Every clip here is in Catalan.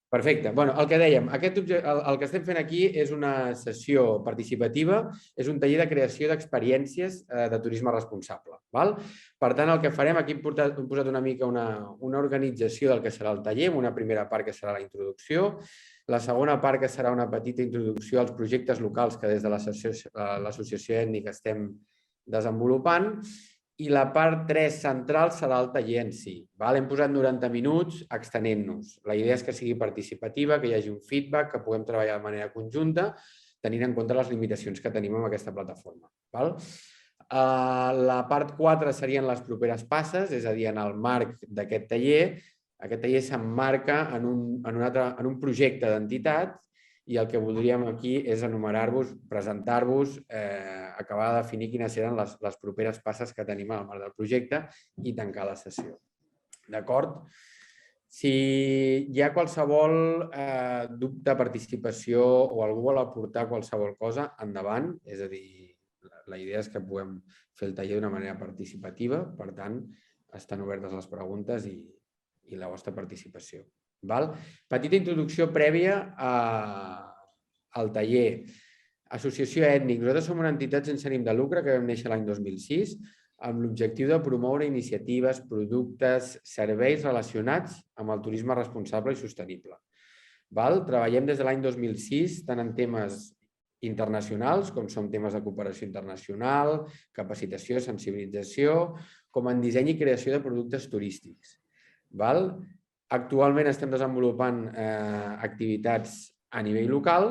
Perfecte. Bueno, el que dèiem, el que estem fent aquí és una sessió participativa, és un taller de creació d'experiències de turisme responsable. Per tant, el que farem, aquí hem posat una mica una organització del que serà el taller, amb una primera part que serà la introducció, la segona part que serà una petita introducció als projectes locals que des de l'associació ètnica estem desenvolupant, i la part 3 central serà el taller en si. Hem posat 90 minuts extenent-nos. La idea és que sigui participativa, que hi hagi un feedback, que puguem treballar de manera conjunta, tenint en compte les limitacions que tenim amb aquesta plataforma. La part 4 serien les properes passes, és a dir, en el marc d'aquest taller. Aquest taller s'emmarca en un projecte d'entitat i el que voldríem aquí és enumerar-vos, presentar-vos, acabar de definir quines eren les properes passes que tenim al marc del projecte i tancar la sessió. D'acord? Si hi ha qualsevol dubte, participació o algú vol aportar qualsevol cosa, endavant. És a dir, la idea és que puguem fer el taller d'una manera participativa, per tant, estan obertes les preguntes i la vostra participació. Petita introducció prèvia al taller. Associació Ètnic. Nosaltres som una entitat sense ànim de lucre que vam néixer l'any 2006 amb l'objectiu de promoure iniciatives, productes, serveis relacionats amb el turisme responsable i sostenible. Treballem des de l'any 2006 tant en temes internacionals, com són temes de cooperació internacional, capacitació, sensibilització, com en disseny i creació de productes turístics. Actualment estem desenvolupant activitats a nivell local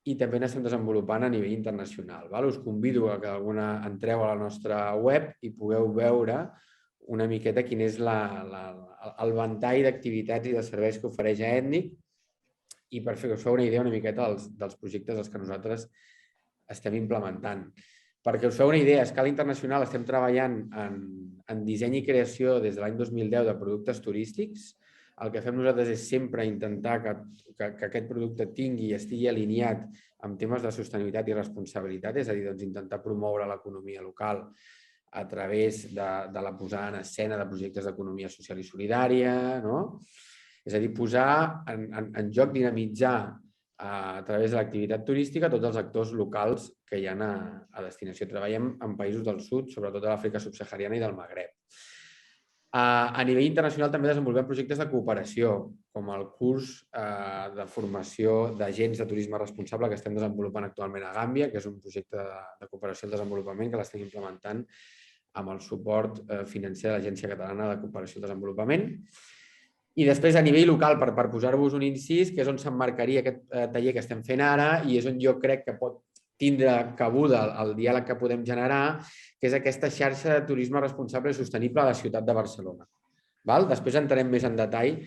i també n'estem desenvolupant a nivell internacional. Us convido a que entreu a la nostra web i pugueu veure una miqueta quin és el ventall d'activitats i de serveis que ofereix a Ètnic i per fer que us feu una idea una miqueta dels projectes als que nosaltres estem implementant. Perquè us feu una idea, a escala internacional estem treballant en disseny i creació des de l'any 2010 de productes turístics. El que fem nosaltres és sempre intentar que aquest producte tingui i estigui alineat amb temes de sostenibilitat i responsabilitat, és a dir, intentar promoure l'economia local a través de la posada en escena de projectes d'economia social i solidària, és a dir, posar en joc, dinamitzar a través de l'activitat turística tots els actors locals que hi ha a destinació. Treballem en països del sud, sobretot de l'Àfrica subsahariana i del Magreb. A nivell internacional també desenvolupem projectes de cooperació, com el curs de formació d'agents de turisme responsable que estem desenvolupant actualment a Gàmbia, que és un projecte de cooperació al desenvolupament que l'estem implementant amb el suport financer de l'Agència Catalana de Cooperació al Desenvolupament. I després, a nivell local, per posar-vos un incís, que és on s'emmarcaria aquest taller que estem fent ara i és on jo crec que pot tindre cabuda el diàleg que podem generar, que és aquesta xarxa de turisme responsable i sostenible a la ciutat de Barcelona. Després entrarem més en detall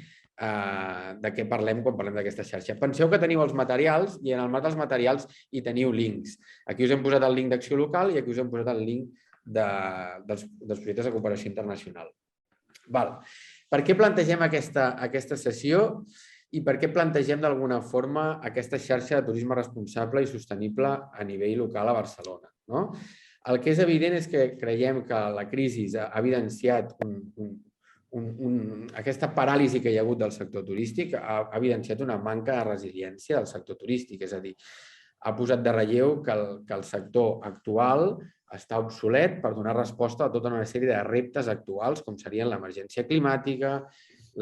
de què parlem quan parlem d'aquesta xarxa. Penseu que teniu els materials i en el marc dels materials hi teniu links. Aquí us hem posat el link d'Acció Local i aquí us hem posat el link dels projectes de cooperació internacional. Per què plantegem aquesta sessió i per què plantegem d'alguna forma aquesta xarxa de turisme responsable i sostenible a nivell local a Barcelona? El que és evident és que creiem que la crisi ha evidenciat aquesta paràlisi que hi ha hagut del sector turístic, ha evidenciat una manca de resiliència del sector turístic, és a dir, ha posat de relleu que el sector actual està obsolet per donar resposta a tota una sèrie de reptes actuals, com serien l'emergència climàtica,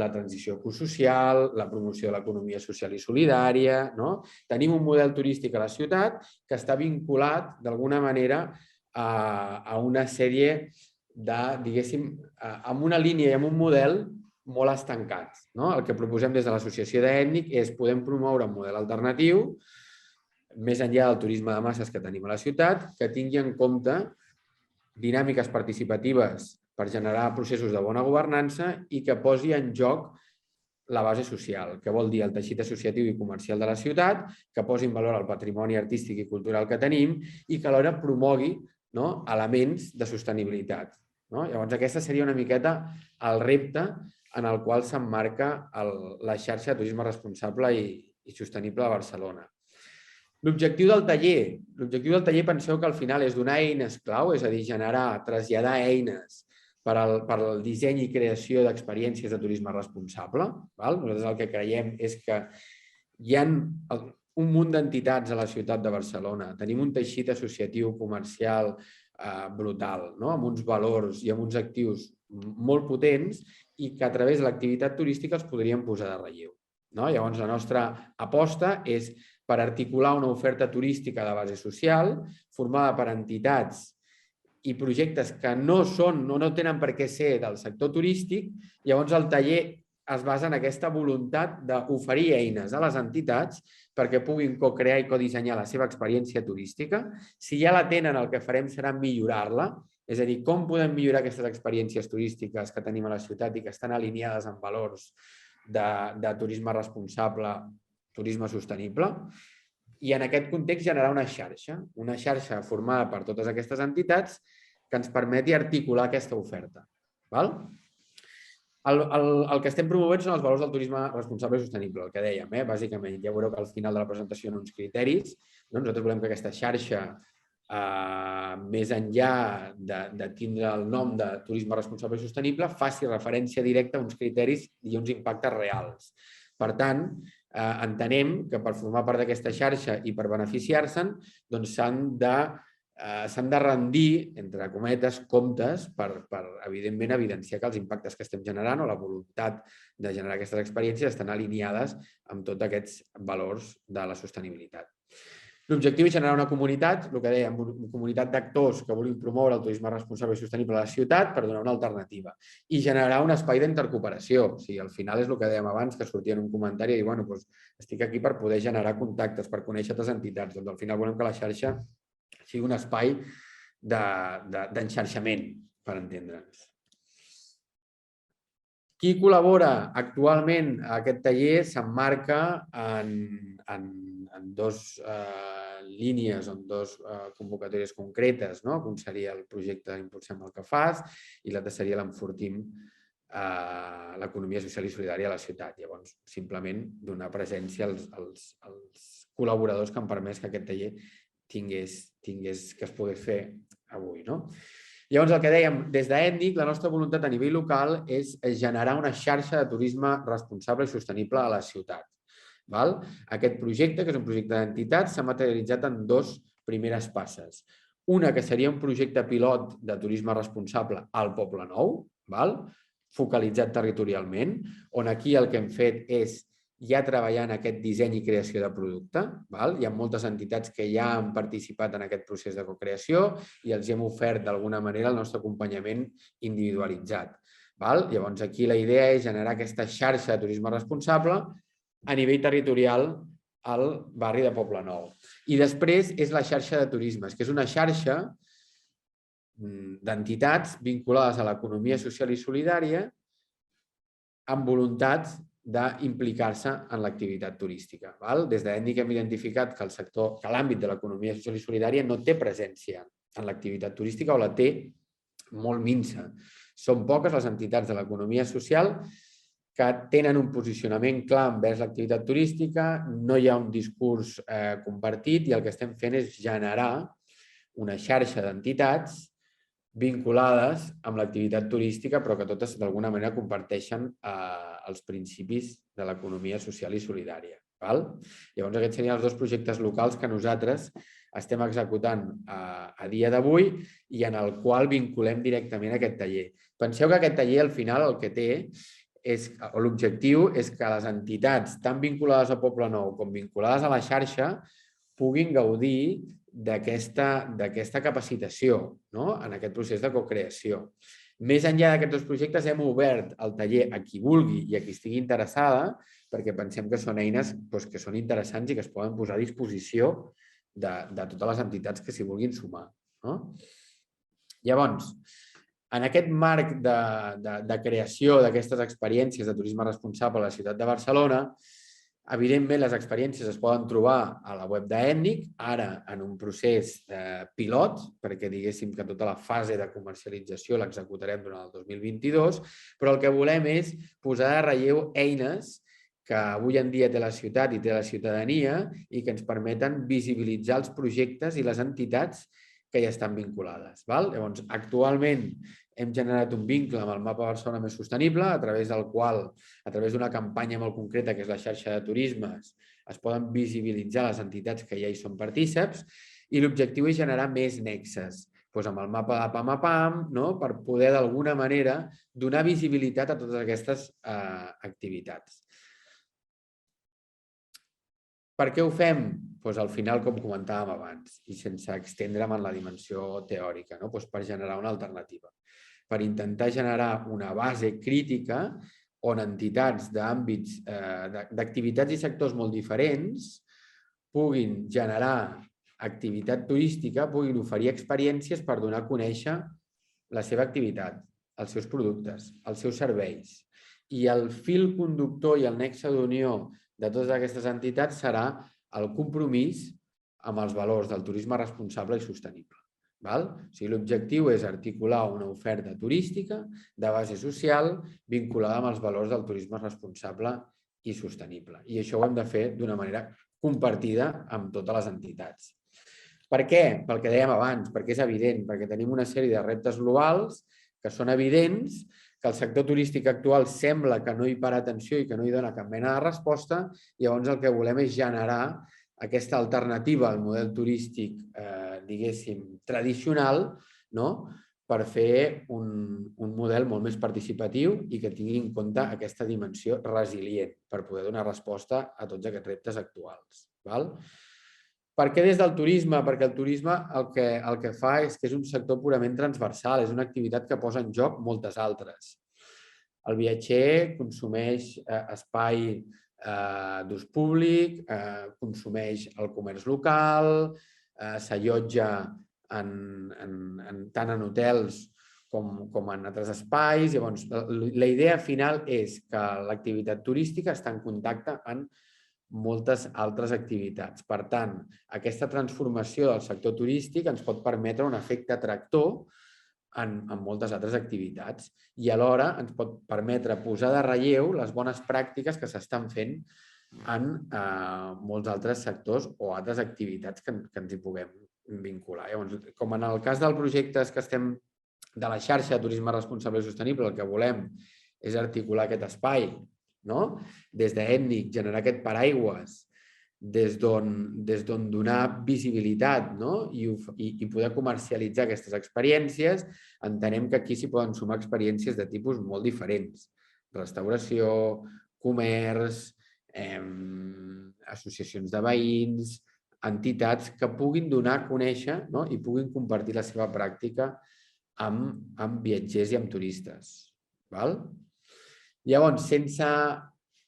la transició ecosocial, la promoció de l'economia social i solidària. Tenim un model turístic a la ciutat que està vinculat, d'alguna manera, a una sèrie de, diguéssim, amb una línia i amb un model molt estancats. El que proposem des de l'associació d'Ètnic és poder promoure un model alternatiu, més enllà del turisme de masses que tenim a la ciutat, que tingui en compte dinàmiques participatives per generar processos de bona governança i que posi en joc la base social, que vol dir el teixit associatiu i comercial de la ciutat, que posi en valor el patrimoni artístic i cultural que tenim i que alhora promogui elements de sostenibilitat. Llavors, aquesta seria una miqueta el repte en el qual s'emmarca la xarxa de turisme responsable i sostenible de Barcelona. L'objectiu del taller penseu que al final és donar eines clau, és a dir, traslladar eines pel disseny i creació d'experiències de turisme responsable. Nosaltres el que creiem és que hi ha un munt d'entitats a la ciutat de Barcelona. Tenim un teixit associatiu comercial brutal, amb uns valors i amb uns actius molt potents i que a través de l'activitat turística els podríem posar de relleu. Llavors, la nostra aposta és per articular una oferta turística de base social formada per entitats i projectes que no tenen per què ser del sector turístic. Llavors, el taller es basa en aquesta voluntat d'oferir eines a les entitats perquè puguin co-crear i codissenyar la seva experiència turística. Si ja la tenen, el que farem serà millorar-la, és a dir, com podem millorar aquestes experiències turístiques que tenim a la ciutat i que estan alineades amb valors de turisme responsable, turisme sostenible, i en aquest context generar una xarxa formada per totes aquestes entitats que ens permeti articular aquesta oferta. El que estem promovent són els valors del turisme responsable i sostenible, el que dèiem, bàsicament. Ja veureu que al final de la presentació hi ha uns criteris. Nosaltres volem que aquesta xarxa, més enllà de tindre el nom de turisme responsable i sostenible, faci referència directa a uns criteris i uns impactes reals. Per tant, entenem que per formar part d'aquesta xarxa i per beneficiar-se'n s'han de rendir, entre cometes, comptes per, evidentment, evidenciar que els impactes que estem generant o la voluntat de generar aquestes experiències estan alineades amb tots aquests valors de la sostenibilitat. L'objectiu és generar una comunitat, el que dèiem, una comunitat d'actors que vulguin promoure el turisme responsable i sostenible a la ciutat per donar una alternativa i generar un espai d'intercooperació. O sigui, al final és el que dèiem abans, que sortia en un comentari i dir, bueno, estic aquí per poder generar contactes, per conèixer altres entitats. Doncs al final volem que la xarxa sigui un espai d'enxarxament, per entendre'ns. Qui col·labora actualment a aquest taller s'emmarca en dues línies, en dues convocatòries concretes, com seria el projecte Impulsem el que fas i l'altre seria l'Enfortim l'economia social i solidària a la ciutat. Llavors, simplement donar presència als col·laboradors que han permès que aquest taller que es pogués fer avui. Llavors, el que dèiem, des d'Ètnic, la nostra voluntat a nivell local és generar una xarxa de turisme responsable i sostenible a la ciutat. Aquest projecte, que és un projecte d'entitats, s'ha materialitzat en dues primeres passes. Una, que seria un projecte pilot de turisme responsable al Poble Nou, focalitzat territorialment, on aquí el que hem fet és ja treballar en aquest disseny i creació de producte. Hi ha moltes entitats que ja han participat en aquest procés de cocreació i els hem ofert d'alguna manera el nostre acompanyament individualitzat. Llavors, aquí la idea és generar aquesta xarxa de turisme responsable a nivell territorial al barri de Poble Nou. I després és la xarxa de turismes, que és una xarxa d'entitats vinculades a l'economia social i solidària amb voluntat d'implicar-se en l'activitat turística. Des d'Ètnic hem identificat que l'àmbit de l'economia social i solidària no té presència en l'activitat turística o la té molt minsa. Són poques les entitats de l'economia social que tenen un posicionament clar envers l'activitat turística, no hi ha un discurs compartit i el que estem fent és generar una xarxa d'entitats vinculades amb l'activitat turística, però que totes d'alguna manera comparteixen els principis de l'economia social i solidària. Llavors, aquests serien els dos projectes locals que nosaltres estem executant a dia d'avui i en el qual vinculem directament aquest taller. Penseu que aquest taller, al final, el que té l'objectiu és que les entitats, tant vinculades a Poble Nou com vinculades a la xarxa, puguin gaudir d'aquesta capacitació en aquest procés de cocreació. Més enllà d'aquests dos projectes, hem obert el taller a qui vulgui i a qui estigui interessada, perquè pensem que són eines que són interessants i que es poden posar a disposició de totes les entitats que s'hi vulguin sumar. Llavors, en aquest marc de creació d'aquestes experiències de turisme responsable a la ciutat de Barcelona, evidentment, les experiències es poden trobar a la web d'Ètnic, ara en un procés pilot, perquè diguéssim que tota la fase de comercialització l'executarem durant el 2022, però el que volem és posar de relleu eines que avui en dia té la ciutat i té la ciutadania i que ens permeten visibilitzar els projectes i les entitats que ja estan vinculades. Llavors, actualment hem generat un vincle amb el mapa Barcelona Més Sostenible, a través del qual, a través d'una campanya molt concreta, que és la xarxa de turismes, es poden visibilitzar les entitats que ja hi són partíceps, i l'objectiu és generar més nexes, amb el mapa de PAM a PAM, per poder d'alguna manera donar visibilitat a totes aquestes activitats. Per què ho fem? Al final, com comentàvem abans, i sense estendre'm en la dimensió teòrica, per generar una alternativa, per intentar generar una base crítica on entitats d'àmbits, d'activitats i sectors molt diferents puguin generar activitat turística, puguin oferir experiències per donar a conèixer la seva activitat, els seus productes, els seus serveis. I el fil conductor i el nexe d'unió de totes aquestes entitats serà el compromís amb els valors del turisme responsable i sostenible. L'objectiu és articular una oferta turística de base social vinculada amb els valors del turisme responsable i sostenible. I això ho hem de fer d'una manera compartida amb totes les entitats. Per què? Pel que dèiem abans, perquè és evident, perquè tenim una sèrie de reptes globals que són evidents, que el sector turístic actual sembla que no hi para atenció i que no hi dona cap mena de resposta, i llavors el que volem és generar aquesta alternativa al model turístic, diguéssim, tradicional, per fer un model molt més participatiu i que tingui en compte aquesta dimensió resilient per poder donar resposta a tots aquests reptes actuals. Per què des del turisme? Perquè el turisme el que fa és que és un sector purament transversal, és una activitat que posa en joc moltes altres. El viatger consumeix espai d'ús públic, consumeix el comerç local, s'allotja tant en hotels com en altres espais. Llavors, la idea final és que l'activitat turística està en contacte amb moltes altres activitats. Per tant, aquesta transformació del sector turístic ens pot permetre un efecte tractor en moltes altres activitats i alhora ens pot permetre posar de relleu les bones pràctiques que s'estan fent en molts altres sectors o altres activitats que ens hi puguem vincular. Llavors, com en el cas dels projectes que estem de la xarxa de turisme responsable i sostenible, el que volem és articular aquest espai, des d'ètnic, generar aquest paraigües, des d'on donar visibilitat i poder comercialitzar aquestes experiències, entenem que aquí s'hi poden sumar experiències de tipus molt diferents. Restauració, comerç, associacions de veïns, entitats que puguin donar a conèixer i puguin compartir la seva pràctica amb viatgers i amb turistes. Llavors, sense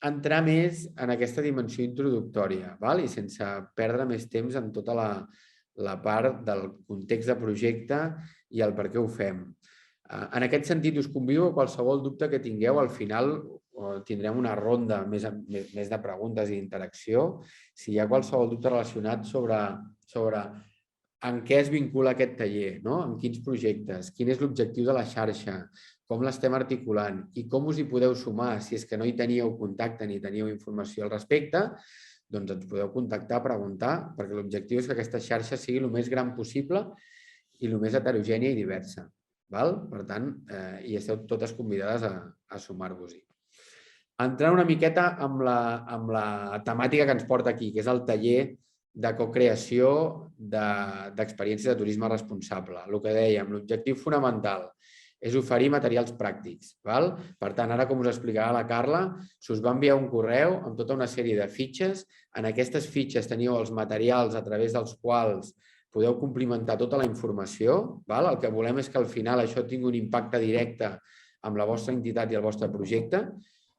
entrar més en aquesta dimensió introductòria i sense perdre més temps en tota la part del context de projecte i el per què ho fem. En aquest sentit, us convido a qualsevol dubte que tingueu. Al final tindrem una ronda més de preguntes i d'interacció. Si hi ha qualsevol dubte relacionat sobre en què es vincula aquest taller, en quins projectes, quin és l'objectiu de la xarxa, com l'estem articulant i com us hi podeu sumar si és que no hi teníeu contacte ni teníeu informació al respecte, doncs ens podeu contactar, preguntar, perquè l'objectiu és que aquesta xarxa sigui el més gran possible i el més heterogènia i diversa. Per tant, hi esteu totes convidades a sumar-vos-hi. Entrant una miqueta amb la temàtica que ens porta aquí, que és el taller de cocreació d'experiències de turisme responsable. El que dèiem, l'objectiu fonamental és oferir materials pràctics. Per tant, ara, com us explicava la Carla, s'us va enviar un correu amb tota una sèrie de fitxes. En aquestes fitxes teniu els materials a través dels quals podeu complimentar tota la informació. El que volem és que al final això tingui un impacte directe amb la vostra entitat i el vostre projecte,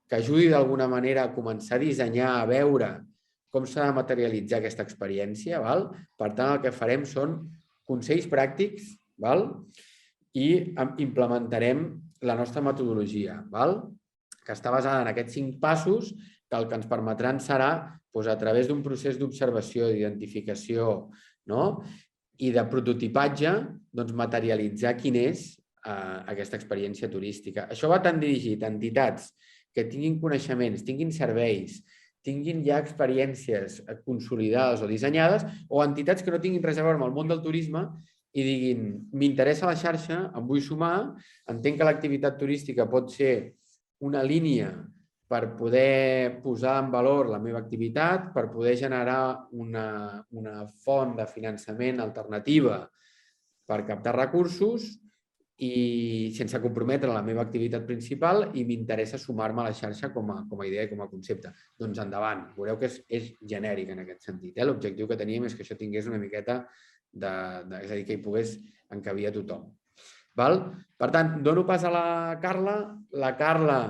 que ajudi d'alguna manera a començar a dissenyar, a veure com s'ha de materialitzar aquesta experiència. Per tant, el que farem són consells pràctics i implementarem la nostra metodologia, que està basada en aquests 5 passos, que el que ens permetran serà, a través d'un procés d'observació, d'identificació i de prototipatge, materialitzar quina és aquesta experiència turística. Això va tan dirigit a entitats que tinguin coneixements, tinguin serveis, tinguin ja experiències consolidades o dissenyades, o entitats que no tinguin res a veure amb el món del turisme i diguin, m'interessa la xarxa, em vull sumar, entenc que l'activitat turística pot ser una línia per poder posar en valor la meva activitat, per poder generar una font de finançament alternativa per captar recursos i sense comprometre la meva activitat principal, i m'interessa sumar-me a la xarxa com a idea i com a concepte. Doncs endavant, veureu que és genèric en aquest sentit. L'objectiu que teníem és que això tingués una miqueta és a dir, que hi pogués encabir a tothom. Per tant, dono pas a la Carla. La Carla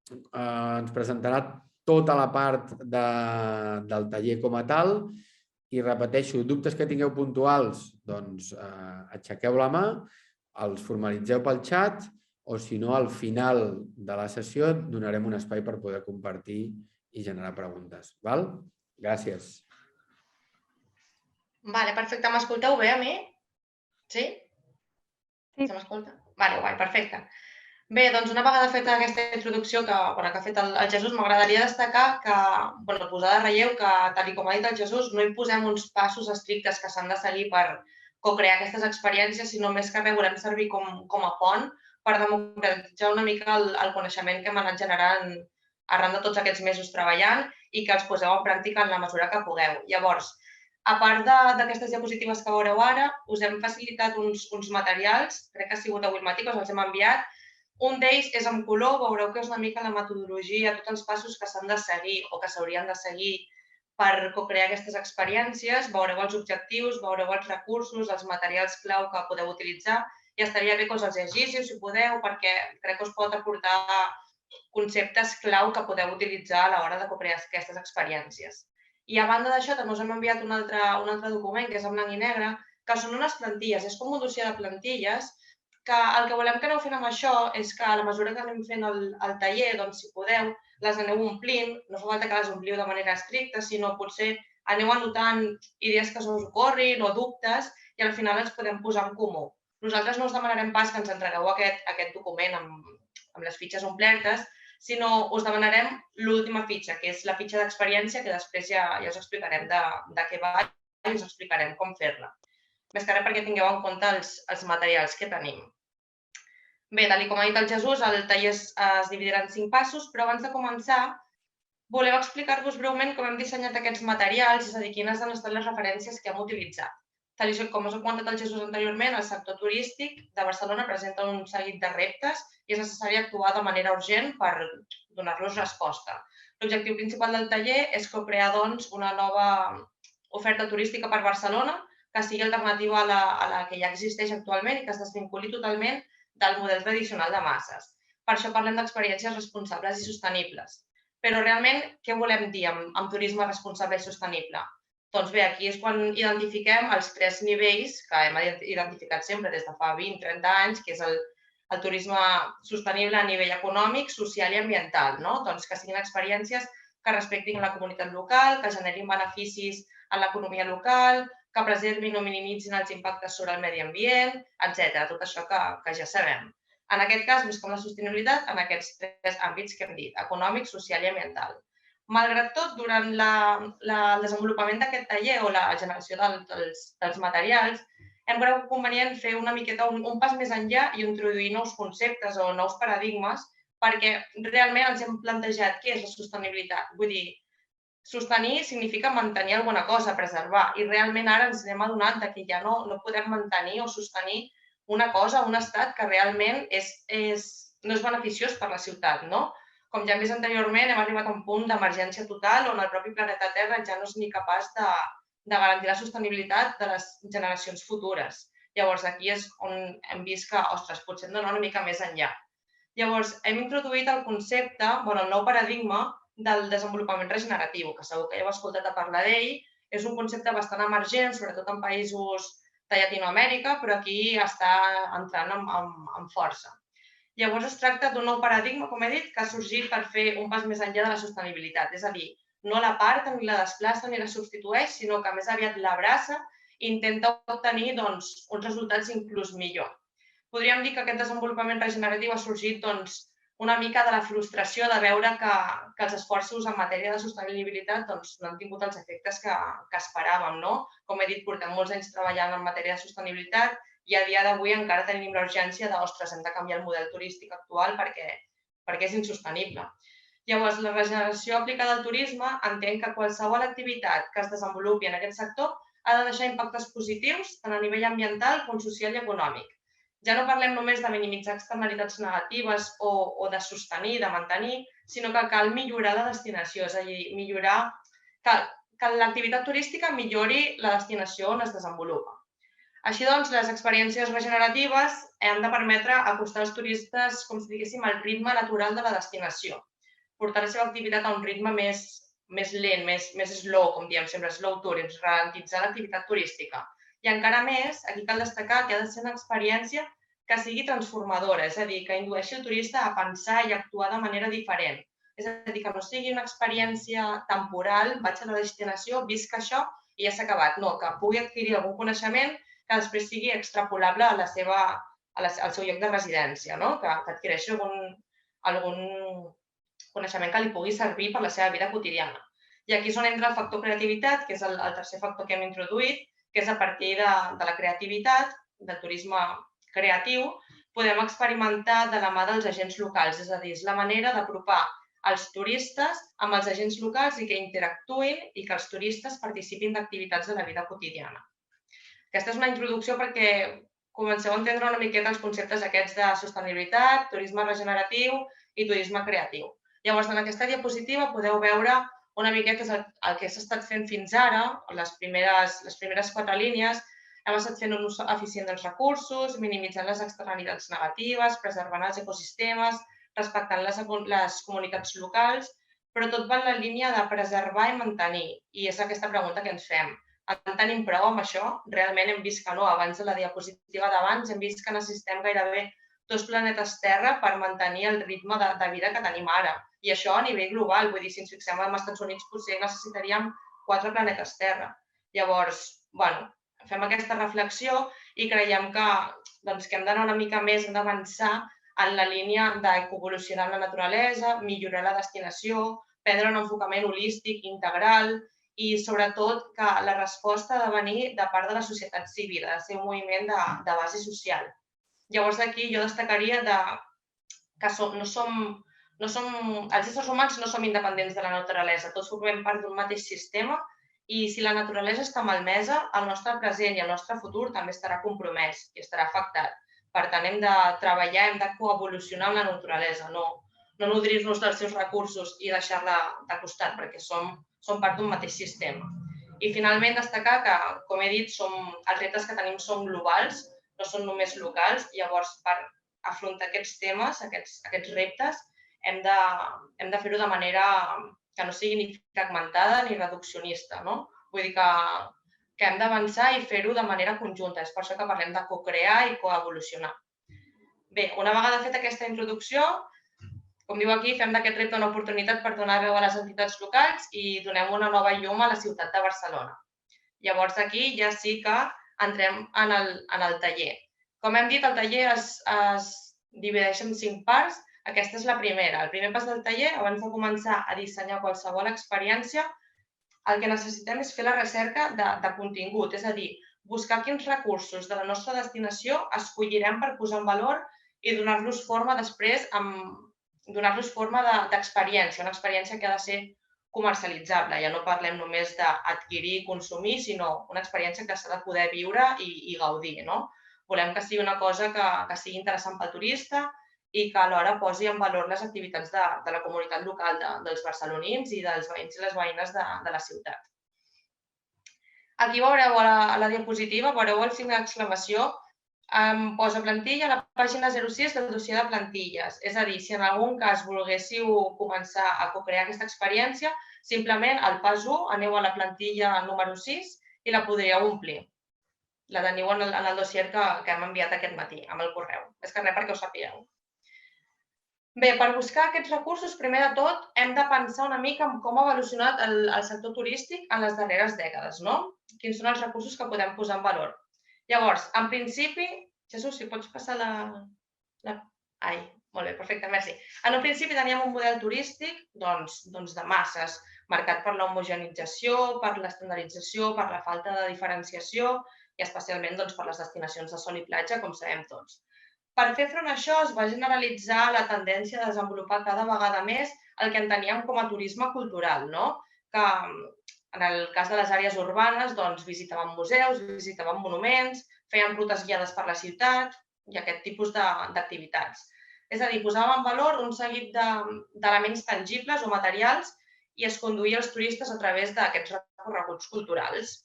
ens presentarà tota la part del taller com a tal, i repeteixo, dubtes que tingueu puntuals, doncs aixequeu la mà, els formalitzeu pel xat, o si no, al final de la sessió donarem un espai per poder compartir i generar preguntes. Gràcies. Vale, perfecte. M'escolteu bé a mi? Sí? Sí. Se m'escolta? Vale, guai, perfecte. Bé, doncs una vegada feta aquesta introducció que ha fet el Jesús, m'agradaria destacar que, posar de relleu que, tal com ha dit el Jesús, no imposem uns passos estrictes que s'han de seguir per co-crear aquestes experiències, sinó més que res volem servir com a pont per democratitzar una mica el coneixement que hem anat generant arran de tots aquests mesos treballant i que els poseu en pràctica en la mesura que pugueu. Llavors, a part d'aquestes diapositives que veureu ara, us hem facilitat uns materials, crec que ha sigut avui al matí que us els hem enviat. Un d'ells és en color, veureu que és una mica la metodologia, tots els passos que s'han de seguir o que s'haurien de seguir per co-crear aquestes experiències. Veureu els objectius, veureu els recursos, els materials clau que podeu utilitzar, i estaria bé que us els llegíssiu, si podeu, perquè crec que us pot aportar conceptes clau que podeu utilitzar a l'hora de co-crear aquestes experiències. I a banda d'això, també us hem enviat un altre document, que és en blanc i negre, que són unes plantilles. És com un dossier de plantilles, que el que volem que aneu fent amb això és que a la mesura que anem fent el taller, doncs, si podeu, les aneu omplint. No fa falta que les ompliu de manera estricta, sinó potser aneu anotant idees que us ocorrin o dubtes i al final els podem posar en comú. Nosaltres no us demanarem pas que ens entregueu aquest document amb les fitxes omplertes, sinó us demanarem l'última fitxa, que és la fitxa d'experiència, que després ja us explicarem de què va i us explicarem com fer-la. Més que res perquè tingueu en compte els materials que tenim. Bé, tal com ha dit el Jesús, el taller es dividirà en 5 passos, però abans de començar volem explicar-vos breument com hem dissenyat aquests materials, és a dir, quines han estat les referències que hem utilitzat. Tal com us ha comentat el Jesús anteriorment, el sector turístic de Barcelona presenta un seguit de reptes i és necessari actuar de manera urgent per donar-los resposta. L'objectiu principal del taller és crear, doncs, una nova oferta turística per Barcelona que sigui alternativa a la que ja existeix actualment i que es desvinculi totalment del model tradicional de masses. Per això parlem d'experiències responsables i sostenibles. Però realment, què volem dir amb turisme responsable i sostenible? Doncs bé, aquí és quan identifiquem els 3 nivells que hem identificat sempre des de fa 20-30 anys, que és el turisme sostenible a nivell econòmic, social i ambiental. Doncs que siguin experiències que respectin la comunitat local, que generin beneficis a l'economia local, que preservin o minimitzin els impactes sobre el medi ambient, etc. Tot això que ja sabem. En aquest cas, busquem la sostenibilitat en aquests 3 àmbits que hem dit, econòmic, social i ambiental. Malgrat tot, durant el desenvolupament d'aquest taller o la generació dels materials, hem cregut convenient fer una miqueta un pas més enllà i introduir nous conceptes o nous paradigmes perquè realment ens hem plantejat què és la sostenibilitat. Vull dir, sostenir significa mantenir alguna cosa, preservar, i realment ara ens anem adonant que ja no podem mantenir o sostenir una cosa, un estat que realment no és beneficiós per la ciutat, no? Com ja hem vist anteriorment, hem arribat a un punt d'emergència total on el propi planeta Terra ja no és ni capaç de garantir la sostenibilitat de les generacions futures. Llavors, aquí és on hem vist que, ostres, potser hem d'anar una mica més enllà. Llavors, hem introduït el concepte, el nou paradigma del desenvolupament regeneratiu, que segur que ja heu escoltat a parlar d'ell. És un concepte bastant emergent, sobretot en països de Llatinoamèrica, però aquí està entrant amb força. Llavors, es tracta d'un nou paradigma, com he dit, que ha sorgit per fer un pas més enllà de la sostenibilitat. És a dir, no l'aparta, ni la desplaça, ni la substitueix, sinó que més aviat l'abraça i intenta obtenir uns resultats inclús millor. Podríem dir que aquest desenvolupament regeneratiu ha sorgit una mica de la frustració de veure que els esforços en matèria de sostenibilitat no han tingut els efectes que esperàvem, no? Com he dit, portem molts anys treballant en matèria de sostenibilitat i a dia d'avui encara tenim la urgència de, ostres, hem de canviar el model turístic actual perquè és insostenible. Llavors, la regeneració aplicada al turisme entén que qualsevol activitat que es desenvolupi en aquest sector ha de deixar impactes positius tant a nivell ambiental com social i econòmic. Ja no parlem només de minimitzar externalitats negatives o de sostenir, de mantenir, sinó que cal millorar la destinació, és a dir, millorar que l'activitat turística millori la destinació on es desenvolupa. Així doncs, les experiències regeneratives han de permetre acostar els turistes, com si diguéssim, al ritme natural de la destinació, portar la seva activitat a un ritme més lent, més slow, com diem sempre, slow tourism, ralentitzar l'activitat turística. I encara més, aquí cal destacar que ha de ser una experiència que sigui transformadora, és a dir, que indueixi el turista a pensar i actuar de manera diferent. És a dir, que no sigui una experiència temporal, vaig a la destinació, visc això i ja s'ha acabat. No, que pugui adquirir algun coneixement que després sigui extrapolable al seu lloc de residència, no? Que adquireixi algun coneixement que li pugui servir per la seva vida quotidiana. I aquí és on entra el factor creativitat, que és el tercer factor que hem introduït, que és a partir de la creativitat, del turisme creatiu, podem experimentar de la mà dels agents locals, és a dir, és la manera d'apropar els turistes amb els agents locals i que interactuïn i que els turistes participin d'activitats de la vida quotidiana. Aquesta és una introducció perquè comenceu a entendre una miqueta els conceptes aquests de sostenibilitat, turisme regeneratiu i turisme creatiu. Llavors, en aquesta diapositiva podeu veure una miqueta el que s'ha estat fent fins ara, les primeres 4 línies. Hem estat fent un ús eficient dels recursos, minimitzant les externalitats negatives, preservant els ecosistemes, respectant les comunitats locals, però tot va en la línia de preservar i mantenir. I és aquesta pregunta que ens fem. En tenim prou amb això? Realment hem vist que no. Abans de la diapositiva d'abans hem vist que necessitem gairebé 2 planetes Terra per mantenir el ritme de vida que tenim ara. I això a nivell global. Vull dir, si ens fixem als Estats Units potser necessitaríem 4 planetes Terra. Llavors, fem aquesta reflexió i creiem que hem d'anar una mica més, hem d'avançar en la línia d'ecoevolucionar la naturalesa, millorar la destinació, prendre un enfocament holístic, integral, i sobretot que la resposta ha de venir de part de la societat civil, ha de ser un moviment de base social. Llavors aquí jo destacaria que els éssers humans no som independents de la naturalesa, tots formem part d'un mateix sistema i si la naturalesa està malmesa, el nostre present i el nostre futur també estarà compromès i estarà afectat. Per tant, hem de treballar, hem de coevolucionar amb la naturalesa, no nodrir-nos dels seus recursos i deixar-la de costat, perquè som part d'un mateix sistema. I finalment destacar que, com he dit, els reptes que tenim són globals, no són només locals, llavors per afrontar aquests temes, aquests reptes, hem de fer-ho de manera que no sigui ni fragmentada ni reduccionista, no? Vull dir que hem d'avançar i fer-ho de manera conjunta, és per això que parlem de co-crear i coevolucionar. Bé, una vegada feta aquesta introducció, com diu aquí, fem d'aquest repte una oportunitat per donar veu a les entitats locals i donem una nova llum a la ciutat de Barcelona. Llavors aquí ja sí que entrem en el taller. Com hem dit, el taller es divideix en 5 parts. Aquesta és la primera. El primer pas del taller, abans de començar a dissenyar qualsevol experiència, el que necessitem és fer la recerca de contingut, és a dir, buscar quins recursos de la nostra destinació escollirem per posar en valor i donar-los forma després donar-los forma d'experiència, una experiència que ha de ser comercialitzable. Ja no parlem només d'adquirir i consumir, sinó una experiència que s'ha de poder viure i gaudir. Volem que sigui una cosa que sigui interessant pel turista i que alhora posi en valor les activitats de la comunitat local, dels barcelonins i dels veïns i les veïnes de la ciutat. Aquí veureu a la diapositiva, veureu el signe d'exclamació. Posa plantilla a la pàgina 06 del dossier de plantilles. És a dir, si en algun cas volguéssiu començar a co-crear aquesta experiència, simplement al pas 1 aneu a la plantilla número 6 i la podríeu omplir. La teniu en el dossier que hem enviat aquest matí, amb el correu. És que res perquè ho sapigueu. Bé, per buscar aquests recursos, primer de tot, hem de pensar una mica en com ha evolucionat el sector turístic en les darreres dècades, no? Quins són els recursos que podem posar en valor. Llavors, en principi, Jesús, si pots passar la... Ai, Molt bé, perfecte, merci. En un principi teníem un model turístic de masses, marcat per l'homogenització, per l'estandardització, per la falta de diferenciació i especialment per les destinacions de sol i platja, com sabem tots. Per fer front a això es va generalitzar la tendència a desenvolupar cada vegada més el que enteníem com a turisme cultural, no? Que en el cas de les àrees urbanes visitaven museus, visitaven monuments, feien rutes guiades per la ciutat i aquest tipus d'activitats. És a dir, posava en valor un seguit d'elements tangibles o materials i es conduïa els turistes a través d'aquests recorreguts culturals.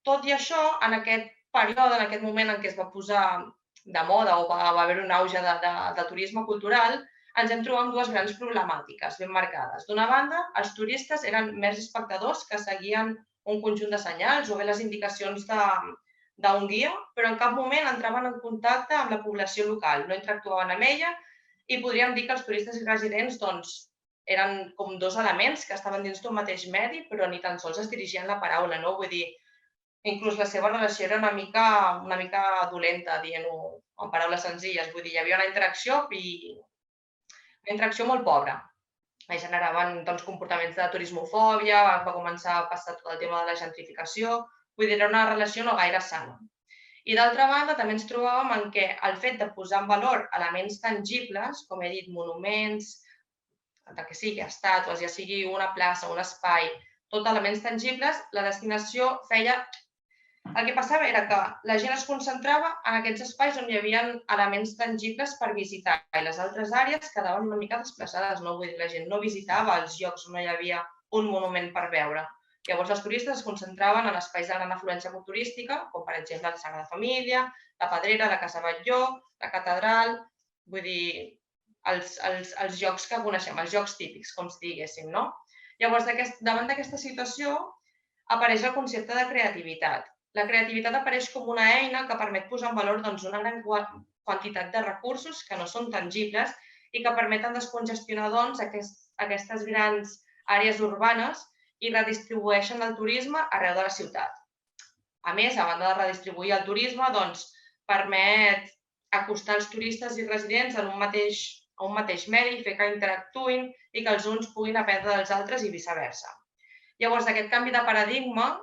Tot i això, en aquest període, en aquest moment en què es va posar de moda o va haver un auge de turisme cultural, ens hem trobat amb dues grans problemàtiques ben marcades. D'una banda, els turistes eren mers espectadors que seguien un conjunt de senyals o bé les indicacions d'un guia, però en cap moment entraven en contacte amb la població local, no interactuaven amb ella i podríem dir que els turistes i residents eren com dos elements que estaven dins d'un mateix medi, però ni tan sols es dirigien la paraula, no? Vull dir, inclús la seva relació era una mica dolenta, dient-ho en paraules senzilles. Vull dir, hi havia una interacció molt pobra. Es generaven comportaments de turismofòbia, va començar a passar tot el tema de la gentrificació. Vull dir, era una relació no gaire sana. I d'altra banda, també ens trobàvem en què el fet de posar en valor elements tangibles, com he dit, monuments, el que sigui, estàtues, ja sigui una plaça, un espai, tot elements tangibles, la destinació feia... El que passava era que la gent es concentrava en aquests espais on hi havia elements tangibles per visitar i les altres àrees quedaven una mica desplaçades. No? Vull dir, la gent no visitava els llocs on no hi havia un monument per veure. Llavors, els turistes es concentraven en espais de gran afluència turística, com per exemple la Sagrada Família, la Pedrera, la Casa Batlló, la Catedral, vull dir, els llocs que coneixem, els llocs típics, com si diguéssim, no? Llavors, davant d'aquesta situació, apareix el concepte de creativitat. La creativitat apareix com una eina que permet posar en valor una gran quantitat de recursos que no són tangibles i que permeten descongestionar aquestes grans àrees urbanes i redistribueixen el turisme arreu de la ciutat. A més, a banda de redistribuir el turisme, permet acostar els turistes i residents a un mateix medi, fer que interactuïn i que els uns puguin aprendre dels altres i viceversa. Llavors, aquest canvi de paradigma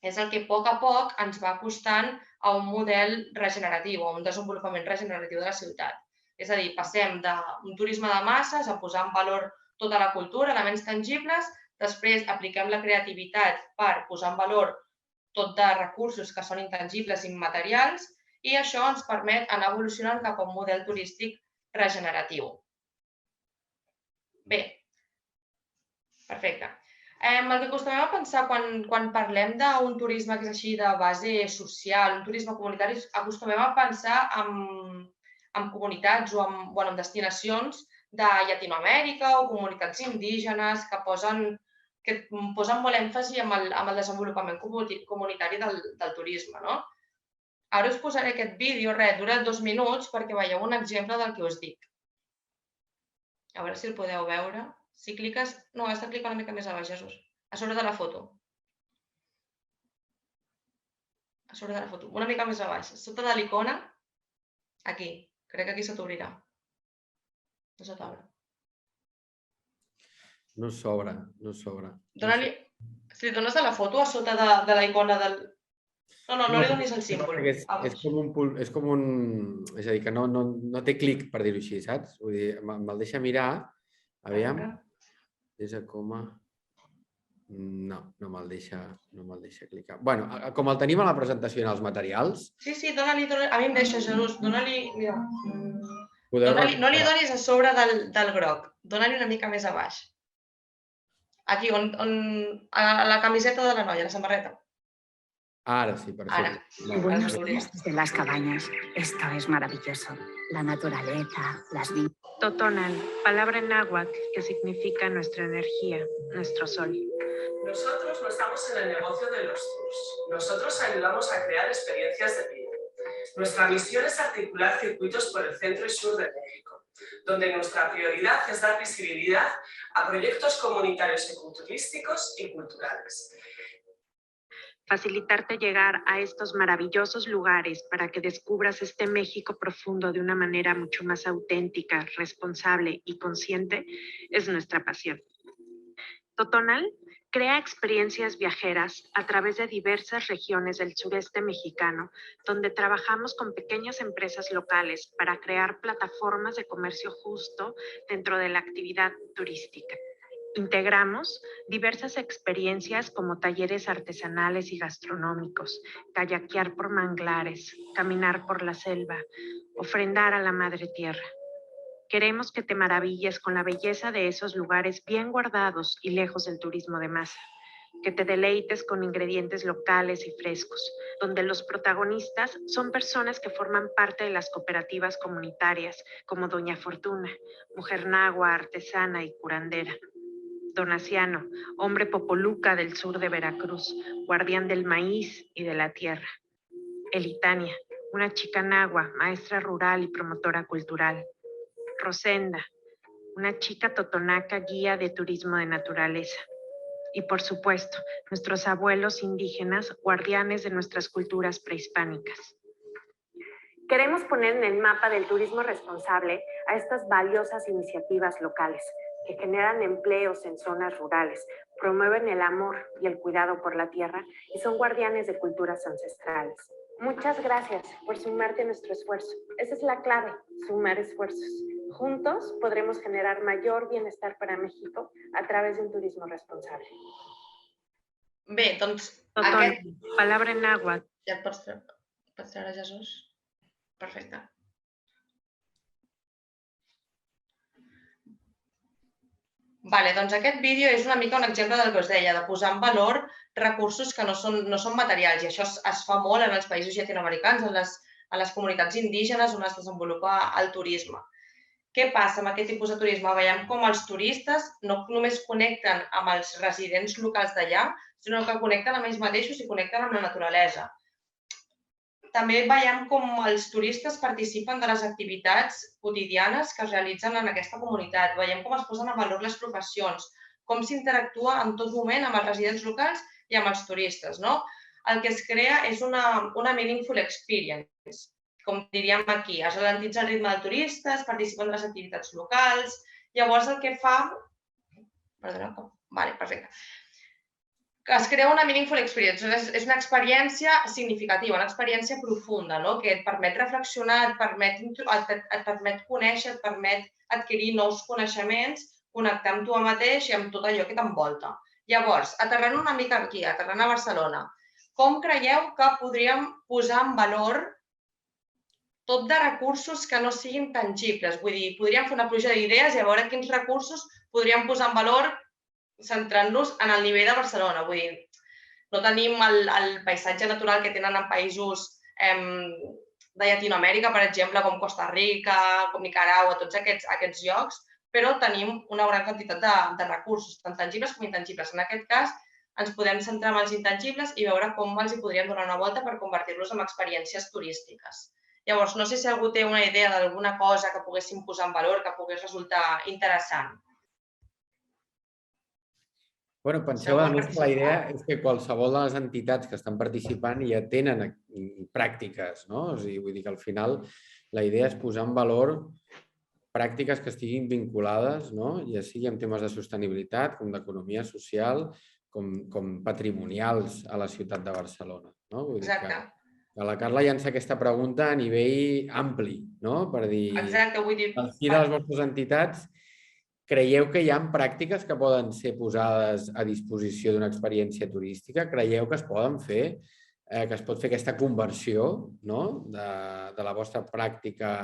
és el que a poc ens va acostant a un model regeneratiu, a un desenvolupament regeneratiu de la ciutat. És a dir, passem d'un turisme de masses a posar en valor tota la cultura, elements tangibles, després apliquem la creativitat per posar en valor tot de recursos que són intangibles i immaterials i això ens permet anar evolucionant cap a un model turístic regeneratiu. Bé, perfecte. El que acostumem a pensar quan parlem d'un turisme que és així de base social, un turisme comunitari, acostumem a pensar en comunitats o en destinacions de Llatinoamèrica o comunitats indígenes que posen molt èmfasi en el desenvolupament comunitari del turisme. Ara us posaré aquest vídeo, dura 2 minuts perquè veieu un exemple del que us dic. A veure si el podeu veure. Si cliques... No, has de clicar una mica més a baix, Jesús. A sobre de la foto. A sobre de la foto. Una mica més a baix. Sota de l'icona. Aquí. Crec que aquí se t'obrirà. No se t'obre. No s'obre, no s'obre. Dóna-li... Si li dones a la foto a sota de la icona del... No li donis el símbol. És com un... És a dir, que no té clic, per dir-ho així, saps? Vull dir, me'l deixa mirar. Aviam. És a coma... No me'l deixa clicar. Bueno, com el tenim a la presentació en els materials... Sí, dóna-li... A mi em deixa, Jesús. Dóna-li... Mira. No li donis a sobre del groc. Dóna-li una mica més a baix. Aquí, a la camiseta de la noia, la samarreta. Ahora sí, perfecto. Buenos días desde las cabañas. Esto es maravilloso. La naturaleza, las vidas. Totonac, palabra en náhuatl que significa nuestra energía, nuestro sol. Nosotros no estamos en el negocio de los tours. Nosotros ayudamos a crear experiencias de vida. Nuestra misión es articular circuitos por el centro y sur de México, donde nuestra prioridad es dar visibilidad a proyectos comunitarios ecoturísticos y culturales. facilitarte llegar a estos maravillosos lugares para que descubras este México profundo de una manera mucho más auténtica, responsable y consciente, es nuestra pasión. Totonal crea experiencias viajeras a través de diversas regiones del sureste mexicano, donde trabajamos con pequeñas empresas locales para crear plataformas de comercio justo dentro de la actividad turística. Integramos diversas experiencias como talleres artesanales y gastronómicos, kayakear por manglares, caminar por la selva, ofrendar a la Madre Tierra. Queremos que te maravilles con la belleza de esos lugares bien guardados y lejos del turismo de masa, que te deleites con ingredientes locales y frescos, donde los protagonistas son personas que forman parte de las cooperativas comunitarias, como Doña Fortuna, mujer nahua, artesana y curandera. Don Asiano, hombre popoluca del sur de Veracruz, guardián del maíz y de la tierra. Elitania, una chica nahua, maestra rural y promotora cultural. Rosenda, una chica totonaca, guía de turismo de naturaleza. Y por supuesto, nuestros abuelos indígenas, guardianes de nuestras culturas prehispánicas. Queremos poner en el mapa del turismo responsable a estas valiosas iniciativas locales que generan empleos en zonas rurales, promueven el amor y el cuidado por la tierra y son guardianes de culturas ancestrales. Muchas gracias por sumarte a nuestro esfuerzo. Esa es la clave, sumar esfuerzos. Juntos podremos generar mayor bienestar para México a través de un turismo responsable. Bé, doncs... Totonal, palabra en náhuatl. Ja et pots treure, Jesús? Perfecte. Vale, doncs aquest vídeo és una mica un exemple del que us deia, de posar en valor recursos que no són materials, i això es fa molt en els països llatinoamericans, en les comunitats indígenes on es desenvolupa el turisme. Què passa amb aquest tipus de turisme? Veiem com els turistes no només connecten amb els residents locals d'allà, sinó que connecten amb ells mateixos i connecten amb la naturalesa. També veiem com els turistes participen de les activitats quotidianes que es realitzen en aquesta comunitat. Veiem com es posen a valor les professions, com s'interactua en tot moment amb els residents locals i amb els turistes. El que es crea és una meaningful experience, com diríem aquí. Es ralentitza el ritme del turista, es participen de les activitats locals. Llavors el que fa... Perdona, vale, perfecte. Es crea una meaningful experience, és una experiència significativa, una experiència profunda, que et permet reflexionar, et permet conèixer, et permet adquirir nous coneixements, connectar amb tu mateix i amb tot allò que t'envolta. Llavors, aterrant una mica aquí, aterrant a Barcelona, com creieu que podríem posar en valor tot de recursos que no siguin tangibles? Vull dir, podríem fer una pluja d'idees i a veure quins recursos podríem posar en valor centrant-nos en el nivell de Barcelona. Vull dir, no tenim el paisatge natural que tenen en països de Llatinoamèrica, per exemple, com Costa Rica, com Nicaragua, tots aquests llocs, però tenim una gran quantitat de recursos, tant tangibles com intangibles. En aquest cas, ens podem centrar en els intangibles i veure com els hi podríem donar una volta per convertir-los en experiències turístiques. Llavors, no sé si algú té una idea d'alguna cosa que poguéssim posar en valor, que pogués resultar interessant. Bueno, penseu, a més, que la idea és que qualsevol de les entitats que estan participant ja tenen pràctiques, no? O sigui, vull dir que al final la idea és posar en valor pràctiques que estiguin vinculades, no? Ja sigui en temes de sostenibilitat, com d'economia social, com patrimonials a la ciutat de Barcelona. Exacte. Que la Carla llança aquesta pregunta a nivell ampli, no? Per dir, exacte, vull dir... al fi de les vostres entitats, creieu que hi ha pràctiques que poden ser posades a disposició d'una experiència turística? Creieu que es poden fer, que es pot fer aquesta conversió de la vostra pràctica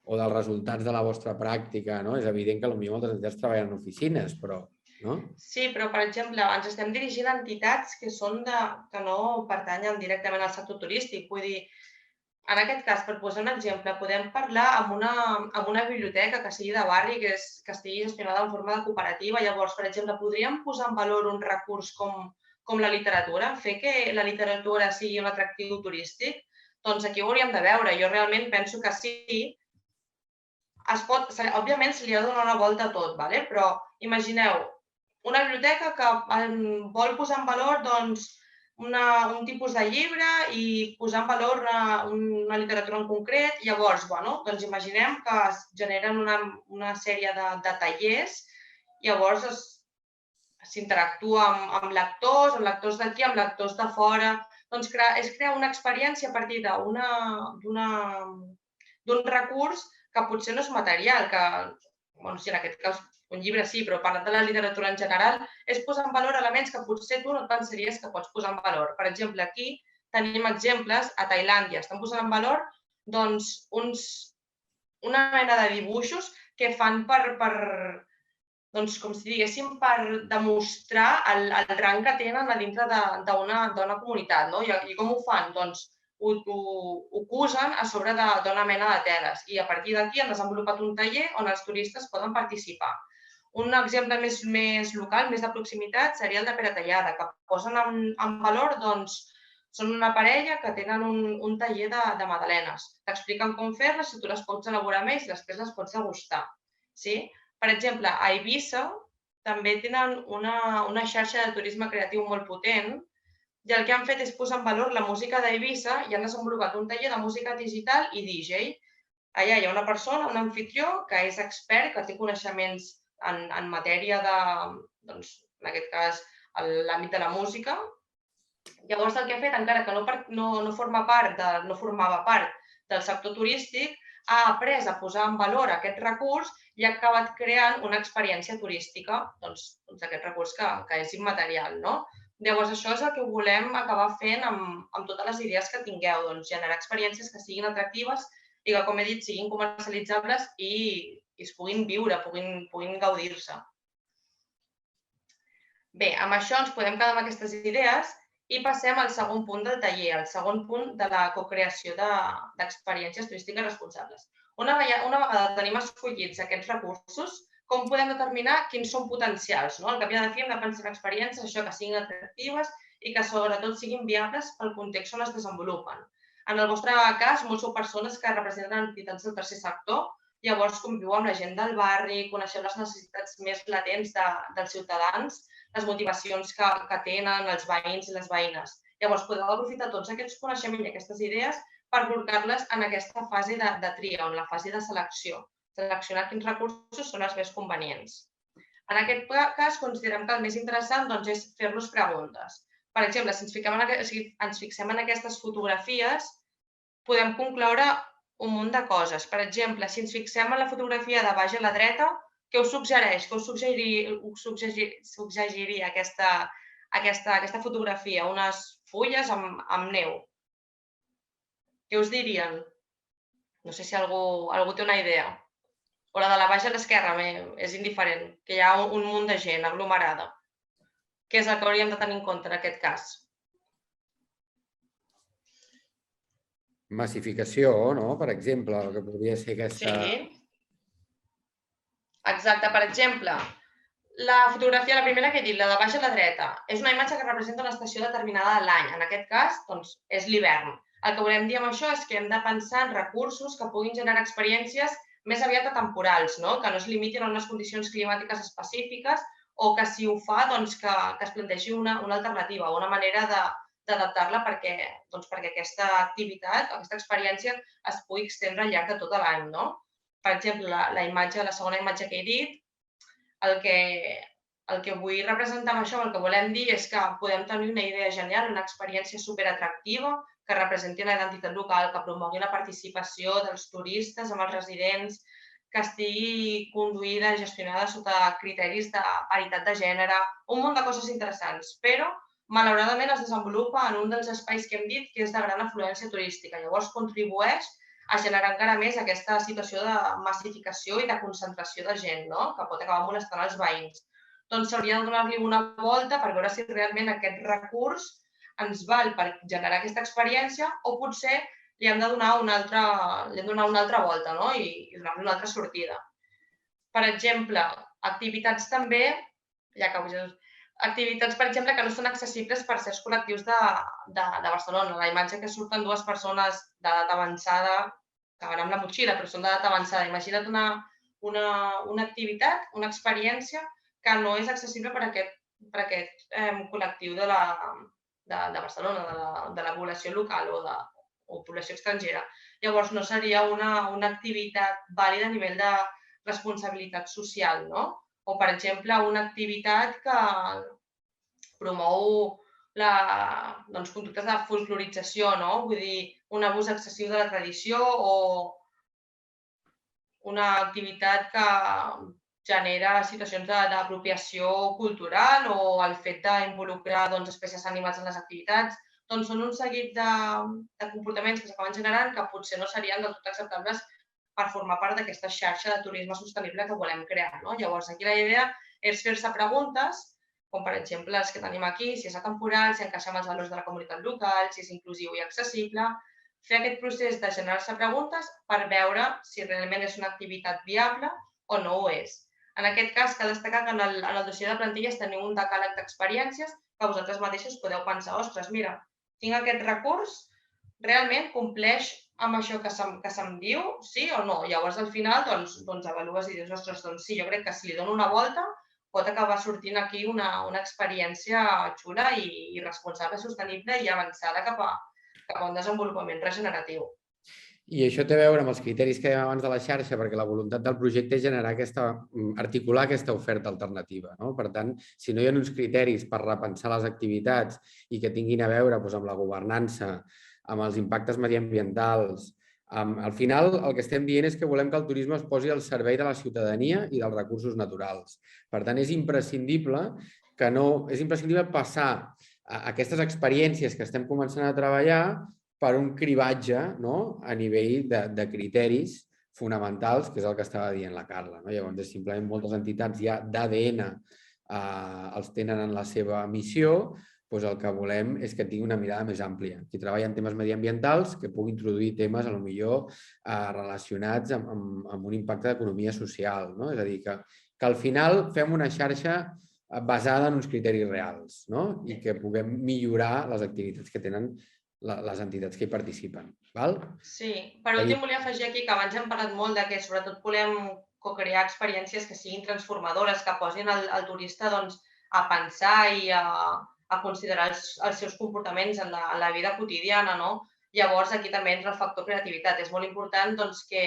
o dels resultats de la vostra pràctica? És evident que potser moltes entitats treballen en oficines, però... Sí, però, per exemple, ens estem dirigint a entitats que no pertanyen directament al sector turístic. Vull dir, en aquest cas, per posar un exemple, podem parlar amb una biblioteca que sigui de barri, que estigui gestionada en forma de cooperativa. Llavors, per exemple, podríem posar en valor un recurs com la literatura, fer que la literatura sigui un atractiu turístic? Doncs aquí ho hauríem de veure. Jo realment penso que sí. Òbviament, se li ha de donar una volta a tot, però imagineu una biblioteca que vol posar en valor un tipus de llibre i posar en valor una literatura en concret. Llavors, doncs imaginem que es generen una sèrie de tallers, llavors s'interactua amb lectors d'aquí, amb lectors de fora. Doncs és crear una experiència a partir d'un recurs que potser no és material, que, si en aquest cas un llibre sí, però parlant de la literatura en general, és posar en valor elements que potser tu no et pensaries que pots posar en valor. Per exemple, aquí tenim exemples, a Tailàndia estan posant en valor doncs, una mena de dibuixos que fan doncs, com si diguéssim, per demostrar el rang que tenen a dintre d'una comunitat. I com ho fan? Doncs ho cosen a sobre d'una mena de teles i a partir d'aquí han desenvolupat un taller on els turistes poden participar. Un exemple més local, més de proximitat, seria el de Pere Tallada, que posen en valor, doncs, són una parella que tenen un taller de magdalenes. T'expliquen com fer-les, si tu les pots elaborar més i després les pots degustar. Per exemple, a Eivissa també tenen una xarxa de turisme creatiu molt potent i el que han fet és posar en valor la música d'Eivissa i han desenvolupat un taller de música digital i DJ. Allà hi ha una persona, un amfitrió, que és expert, que té coneixements en matèria de, doncs, en aquest cas, l'àmbit de la música. Llavors, el que ha fet, encara que no formava part del sector turístic, ha après a posar en valor aquest recurs i ha acabat creant una experiència turística, doncs aquest recurs que és immaterial, no? Llavors, això és el que volem acabar fent amb totes les idees que tingueu, doncs generar experiències que siguin atractives i que, com he dit, siguin comercialitzables i es puguin viure, puguin gaudir-se. Bé, amb això ens podem quedar amb aquestes idees i passem al segon punt del taller, el segon punt de la cocreació d'experiències turístiques responsables. Una vegada tenim escollits aquests recursos, com podem determinar quins són potencials? Al cap i a la fi hem de pensar en experiències això que siguin atractives i que sobretot siguin viables pel context on es desenvolupen. En el vostre cas, molts sou persones que representen entitats del tercer sector, llavors conviu amb la gent del barri, coneixeu les necessitats més latents dels ciutadans, les motivacions que tenen els veïns i les veïnes. Llavors podeu aprofitar tots aquests coneixements i aquestes idees per col·locar-les en aquesta fase de tria, en la fase de selecció. Seleccionar quins recursos són els més convenients. En aquest cas, considerem que el més interessant és fer-nos preguntes. Per exemple, si ens fixem en aquestes fotografies, podem concloure un munt de coses. Per exemple, si ens fixem en la fotografia de baix a la dreta, què us suggereix? Què us suggeriria aquesta fotografia? Unes fulles amb neu. Què us dirien? No sé si algú té una idea. O la de la baix a l'esquerra, és indiferent, que hi ha un munt de gent aglomerada. Què és el que hauríem de tenir en compte en aquest cas? Massificació, no? Per exemple, el que podria ser aquesta... Sí. Exacte. Per exemple, la fotografia, la primera que he dit, la de baix a la dreta, és una imatge que representa una estació determinada de l'any. En aquest cas, doncs, és l'hivern. El que volem dir amb això és que hem de pensar en recursos que puguin generar experiències més aviat atemporals, que no es limitin a unes condicions climàtiques específiques o que si ho fa, doncs, que es plantegi una alternativa, una manera d'adaptar-la perquè aquesta activitat, aquesta experiència es pugui estendre al llarg de tot l'any. Per exemple, la segona imatge que he dit, el que vull representar amb això, el que volem dir és que podem tenir una idea genial, una experiència superatractiva, que representi la identitat local, que promogui la participació dels turistes amb els residents, que estigui conduïda i gestionada sota criteris de paritat de gènere, un munt de coses interessants, però malauradament es desenvolupa en un dels espais que hem dit que és de gran afluència turística. Llavors contribueix a generar encara més aquesta situació de massificació i de concentració de gent, que pot acabar molestant els veïns. Doncs s'hauria de donar-li una volta per veure si realment aquest recurs ens val per generar aquesta experiència o potser li hem de donar una altra volta i donar-li una altra sortida. Per exemple, activitats també, per exemple, que no són accessibles per certs col·lectius de Barcelona. La imatge que surten dues persones d'edat avançada, que van amb la motxilla, però són d'edat avançada. Imagina't una activitat, una experiència que no és accessible per aquest col·lectiu de Barcelona, de la població local o població estrangera. Llavors, no seria una activitat vàlida a nivell de responsabilitat social, no? O, per exemple, una activitat que promou conductes de folclorització, no? Vull dir, un abús excessiu de la tradició o una activitat que genera situacions d'apropiació cultural o el fet d'involucrar espècies animals en les activitats. Doncs són un seguit de comportaments que s'acaben generant que potser no serien del tot acceptables per formar part d'aquesta xarxa de turisme sostenible que volem crear. Llavors, aquí la idea és fer-se preguntes, com per exemple les que tenim aquí, si és atemporal, si encaixa amb els valors de la comunitat local, si és inclusiu i accessible, fer aquest procés de generar-se preguntes per veure si realment és una activitat viable o no ho és. En aquest cas, cal destacar que en el dossier de plantilles teniu un decàleg d'experiències que vosaltres mateixos podeu pensar, ostres, mira, tinc aquest recurs, realment compleix amb això que se'm diu, sí o no? Llavors, al final, avalues i dius, ostres, sí, jo crec que si li dono una volta pot acabar sortint aquí una experiència xula i responsable, sostenible i avançada cap a un desenvolupament regeneratiu. I això té a veure amb els criteris que dèiem abans de la xarxa, perquè la voluntat del projecte és articular aquesta oferta alternativa. Per tant, si no hi ha uns criteris per repensar les activitats i que tinguin a veure amb la governança, amb els impactes mediambientals, al final el que estem dient és que volem que el turisme es posi al servei de la ciutadania i dels recursos naturals. Per tant, és imprescindible passar aquestes experiències que estem començant a treballar per un cribatge a nivell de criteris fonamentals, que és el que estava dient la Carla. Llavors, simplement moltes entitats ja d'ADN els tenen en la seva missió, doncs el que volem és que tingui una mirada més àmplia. Qui treballa en temes mediambientals, que pugui introduir temes, potser relacionats amb un impacte d'economia social. És a dir, que al final fem una xarxa basada en uns criteris reals i que puguem millorar les activitats que tenen les entitats que hi participen. Sí, per últim volia afegir aquí que abans hem parlat molt que sobretot volem co-crear experiències que siguin transformadores, que posin el turista a pensar i a considerar els seus comportaments en la vida quotidiana. Llavors, aquí també entra el factor creativitat. És molt important que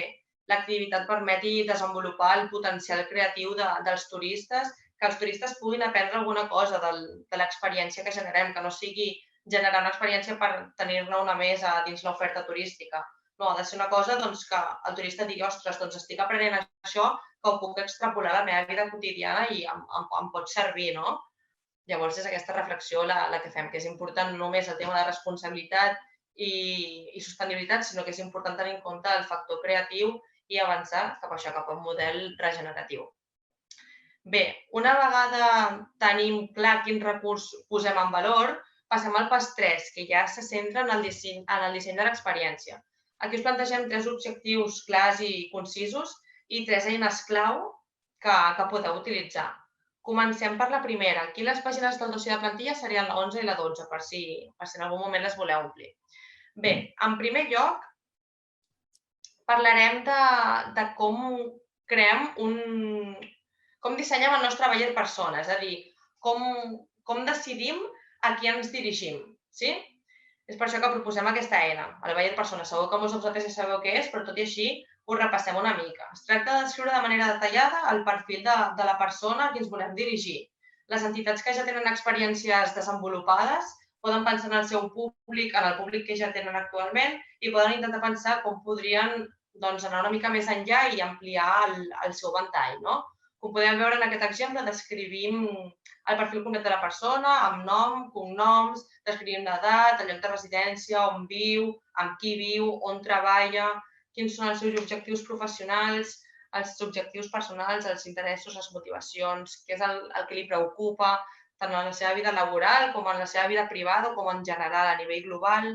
l'activitat permeti desenvolupar el potencial creatiu dels turistes, que els turistes puguin aprendre alguna cosa de l'experiència que generem, que no sigui generar una experiència per tenir-ne una més dins l'oferta turística. No, ha de ser una cosa que el turista digui, ostres, estic aprenent això, que ho puc extrapolar a la meva vida quotidiana i em pot servir. Llavors, és aquesta reflexió la que fem, que és important no només el tema de responsabilitat i sostenibilitat, sinó que és important tenir en compte el factor creatiu i avançar cap a un model regeneratiu. Bé, una vegada tenim clar quin recurs posem en valor, passem al pas 3, que ja se centra en el disseny de l'experiència. Aquí us plantegem 3 objectius clars i concisos i 3 eines clau que podeu utilitzar. Comencem per la primera. Aquí les pàgines del dossier de plantilla serien la 11 i la 12, per si en algun moment les voleu omplir. Bé, en primer lloc, parlarem de com dissenyem el nostre buyer persona, és a dir, com decidim a qui ens dirigim. És per això que proposem aquesta eina, el buyer persona. Segur que molts de vosaltres ja sabeu què és, però tot i així ho repassem una mica. Es tracta de descriure de manera detallada el perfil de la persona a qui ens volem dirigir. Les entitats que ja tenen experiències desenvolupades poden pensar en el seu públic, en el públic que ja tenen actualment i poden intentar pensar com podrien anar una mica més enllà i ampliar el seu ventall. Com podem veure en aquest exemple, descrivim el perfil complet de la persona, amb nom, cognoms, descrivim l'edat, el lloc de residència, on viu, amb qui viu, on treballa, quins són els seus objectius professionals, els objectius personals, els interessos, les motivacions, què és el que li preocupa, tant en la seva vida laboral com en la seva vida privada o com en general a nivell global,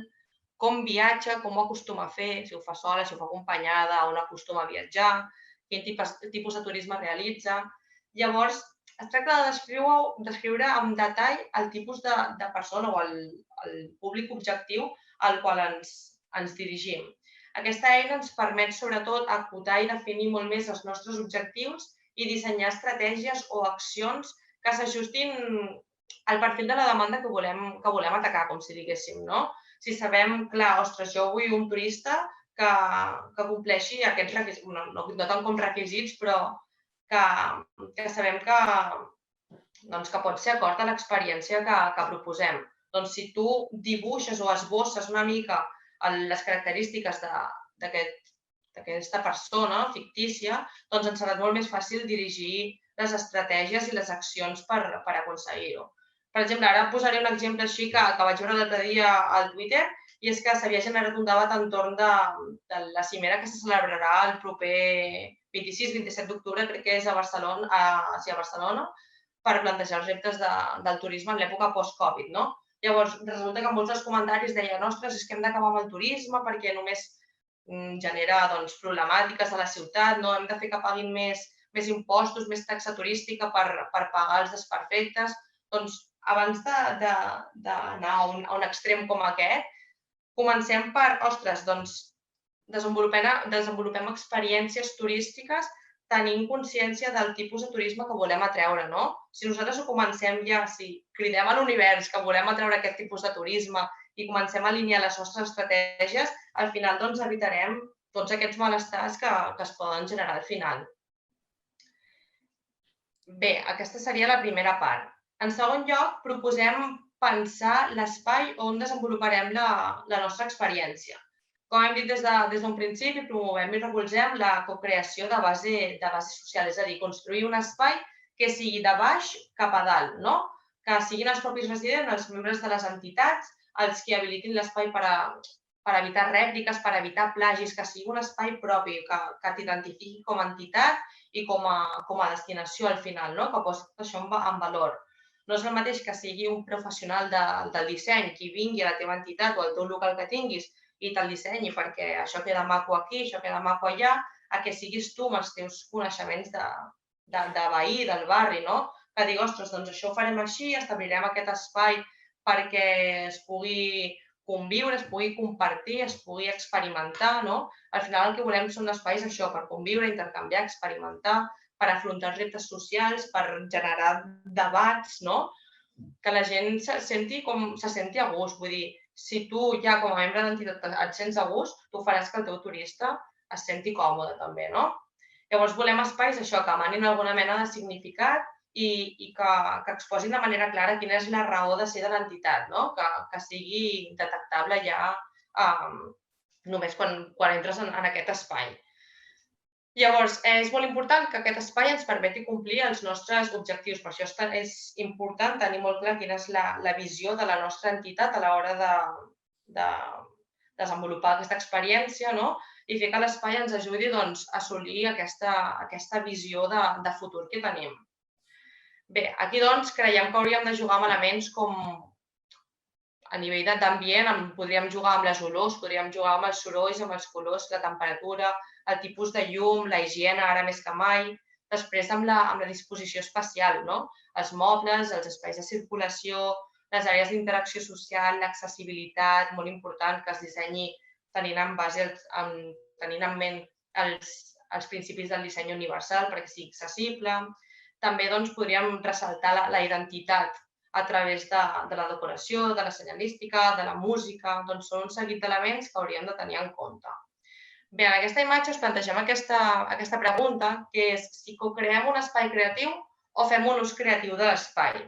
com viatja, com ho acostuma a fer, si ho fa sola, si ho fa acompanyada, on acostuma a viatjar, quin tipus de turisme realitza. Llavors, es tracta de descriure amb detall el tipus de persona o el públic objectiu al qual ens dirigim. Aquesta eina ens permet, sobretot, acotar i definir molt més els nostres objectius i dissenyar estratègies o accions que s'ajustin el perfil de la demanda que volem atacar, com si diguéssim, no? Si sabem, clar, ostres, jo vull un turista que compleixi aquests requisits, no tant com requisits, però que sabem que pot ser acord a l'experiència que proposem. Doncs si tu dibuixes o esbosses una mica les característiques d'aquesta persona fictícia, doncs ens serà molt més fàcil dirigir les estratègies i les accions per aconseguir-ho. Per exemple, ara posaré un exemple així que vaig veure l'altre dia al Twitter, i és que s'havia generat un debat entorn de la cimera que se celebrarà el proper 26-27 d'octubre, crec que és a Barcelona, per plantejar els reptes del turisme en l'època post-Covid, no? Llavors, resulta que molts dels comentaris deien ostres, és que hem d'acabar amb el turisme perquè només genera problemàtiques a la ciutat, no? Hem de fer que paguin més impostos, més taxa turística per pagar els desperfectes. Doncs abans d'anar a un extrem com aquest, comencem per, ostres, doncs desenvolupem experiències turístiques tenint consciència del tipus de turisme que volem atreure, no? Si nosaltres ho comencem ja, si cridem a l'univers que volem atreure aquest tipus de turisme i comencem a alinear les nostres estratègies, al final doncs evitarem tots aquests malestars que es poden generar al final. Bé, aquesta seria la primera part. En segon lloc, proposem pensar l'espai on desenvoluparem la nostra experiència. Com hem dit des d'un principi, promovem i recolzem la cocreació de base social, és a dir, construir un espai que sigui de baix cap a dalt, no? Que siguin els propis residents, els membres de les entitats, els que habilitin l'espai per evitar rèpliques, per evitar plagis, que sigui un espai propi, que t'identifiqui com a entitat i com a destinació al final, no? Que posi això en valor. No és el mateix que sigui un professional del disseny qui vingui a la teva entitat o al teu local que tinguis i te'l dissenyi perquè això queda maco aquí, això queda maco allà, a que siguis tu amb els teus coneixements de veí, del barri, no? Que digui, ostres, doncs això ho farem així, establirem aquest espai perquè es pugui conviure, es pugui compartir, es pugui experimentar, no? Al final el que volem són espais això, per conviure, intercanviar, experimentar, per afrontar els reptes socials, per generar debats, no? Que la gent se senti a gust. Vull dir, si tu ja com a membre d'entitat et sents a gust, tu faràs que el teu turista es senti còmode també, no? Llavors volem espais això, que emanin alguna mena de significat i que exposin de manera clara quina és la raó de ser de l'entitat, no? Que sigui detectable ja només quan entres en aquest espai. Llavors, és molt important que aquest espai ens permeti complir els nostres objectius. Per això és important tenir molt clar quina és la visió de la nostra entitat a l'hora de desenvolupar aquesta experiència, no? I fer que l'espai ens ajudi a assolir aquesta visió de futur que tenim. Bé, aquí creiem que hauríem de jugar amb elements com a nivell d'ambient, podríem jugar amb les olors, podríem jugar amb els sorolls, amb els colors, la temperatura, el tipus de llum, la higiene, ara més que mai. Després amb la disposició espacial, no? Els mobles, els espais de circulació, les àrees d'interacció social, l'accessibilitat, molt important que es dissenyi tenint en ment els principis del disseny universal perquè sigui accessible. També podríem ressaltar la identitat a través de la decoració, de la senyalística, de la música. Són un seguit d'elements que hauríem de tenir en compte. Bé, en aquesta imatge us plantegem aquesta pregunta, que és si co-creem un espai creatiu o fem un ús creatiu de l'espai.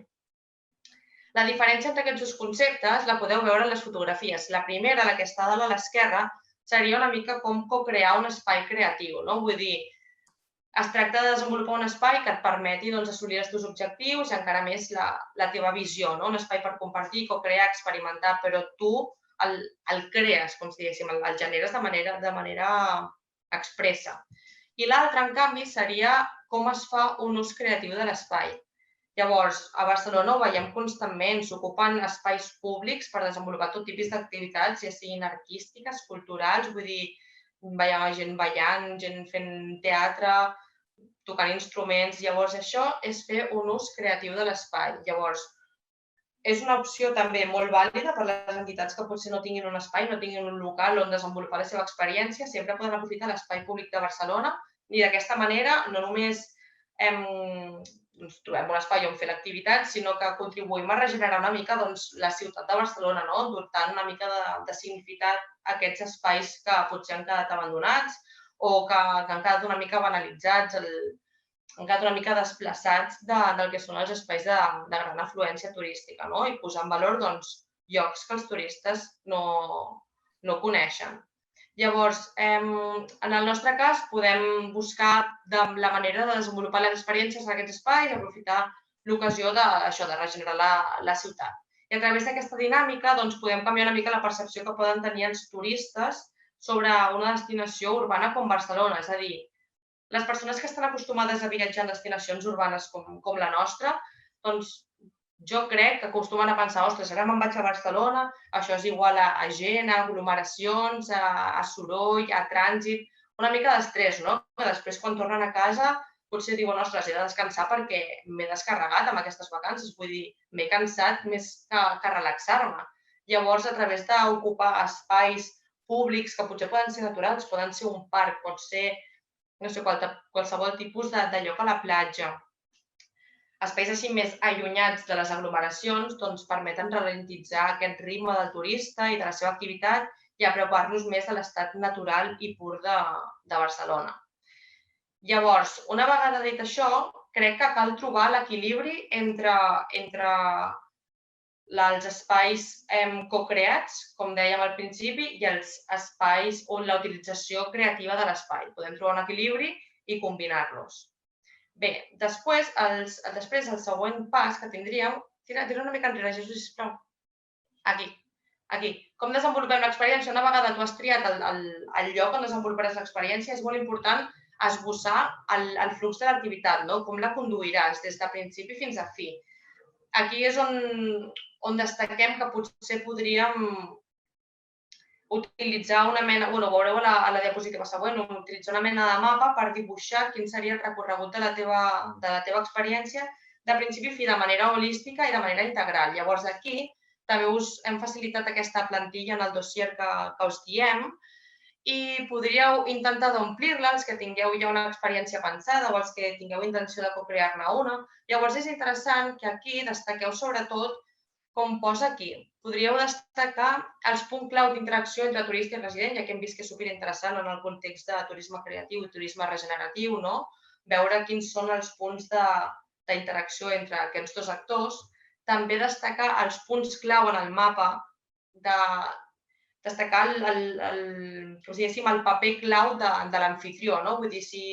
La diferència entre aquests dos conceptes la podeu veure en les fotografies. La primera, la que està a l'esquerra, seria una mica com co-crear un espai creatiu, no? Vull dir, es tracta de desenvolupar un espai que et permeti assolir els teus objectius i encara més la teva visió, no? Un espai per compartir, co-crear, experimentar, però tu el crees, com si diguéssim, el generes de manera expressa. I l'altre, en canvi, seria com es fa un ús creatiu de l'espai. Llavors, a Barcelona ho veiem constantment, s'ocupen espais públics per desenvolupar tot tipus d'activitats, ja siguin artístiques, culturals, vull dir, veiem gent ballant, gent fent teatre, tocant instruments. Llavors, això és fer un ús creatiu de l'espai. Llavors, és una opció també molt vàlida per les entitats que potser no tinguin un espai, no tinguin un local on desenvolupar la seva experiència. Sempre poden aprofitar l'espai públic de Barcelona i d'aquesta manera no només ens trobem un espai on fer l'activitat, sinó que contribuïm a regenerar una mica la ciutat de Barcelona, dotant una mica de significat a aquests espais que potser han quedat abandonats o que han quedat una mica banalitzats, han quedat una mica desplaçats del que són els espais de gran afluència turística, i posar en valor llocs que els turistes no coneixen. Llavors, en el nostre cas, podem buscar la manera de desenvolupar les experiències en aquests espais i aprofitar l'ocasió de regenerar la ciutat. I a través d'aquesta dinàmica podem canviar una mica la percepció que poden tenir els turistes sobre una destinació urbana com Barcelona. És a dir, les persones que estan acostumades a viatjar en destinacions urbanes com la nostra, doncs jo crec que acostumen a pensar, ostres, ara me'n vaig a Barcelona, això és igual a gent, a aglomeracions, a soroll, a trànsit, una mica d'estrès, que després quan tornen a casa potser diuen, ostres, he de descansar perquè m'he descarregat amb aquestes vacances, vull dir, m'he cansat més que relaxar-me. Llavors, a través d'ocupar espais públics que potser poden ser naturals, poden ser un parc, pot ser, no sé, qualsevol tipus de lloc a la platja, espais així més allunyats de les aglomeracions permeten ralentitzar aquest ritme del turista i de la seva activitat i apropar-los més a l'estat natural i pur de Barcelona. Llavors, una vegada dit això, crec que cal trobar l'equilibri entre els espais cocreats, com dèiem al principi, i els espais on la utilització creativa de l'espai. Podem trobar un equilibri i combinar-los. Bé, després, el següent pas que tindríem... Tira una mica enrere, Jesús, sisplau. Aquí. Com desenvolupem l'experiència? Una vegada tu has triat el lloc on desenvoluparàs l'experiència, és molt important esbossar el flux de l'activitat, com la conduiràs des de principi fins a fi. Aquí és on destaquem que potser podríem utilitzar una mena, ho veureu a la diapositiva següent, utilitzar una mena de mapa per dibuixar quin seria el recorregut de la teva experiència de principi a fi, de manera holística i de manera integral. Llavors, aquí també us hem facilitat aquesta plantilla en el dossier que us diem i podríeu intentar d'omplir-la els que tingueu ja una experiència pensada o els que tingueu intenció de co-crear-ne una. Llavors, és interessant que aquí destaqueu sobretot, com posa aquí, podríeu destacar els punts clau d'interacció entre turista i resident, ja que hem vist que és superinteressant en el context de turisme creatiu i turisme regeneratiu, veure quins són els punts d'interacció entre aquests dos actors. També destacar els punts clau en el mapa, destacar el paper clau de l'amfitrió. Vull dir, si,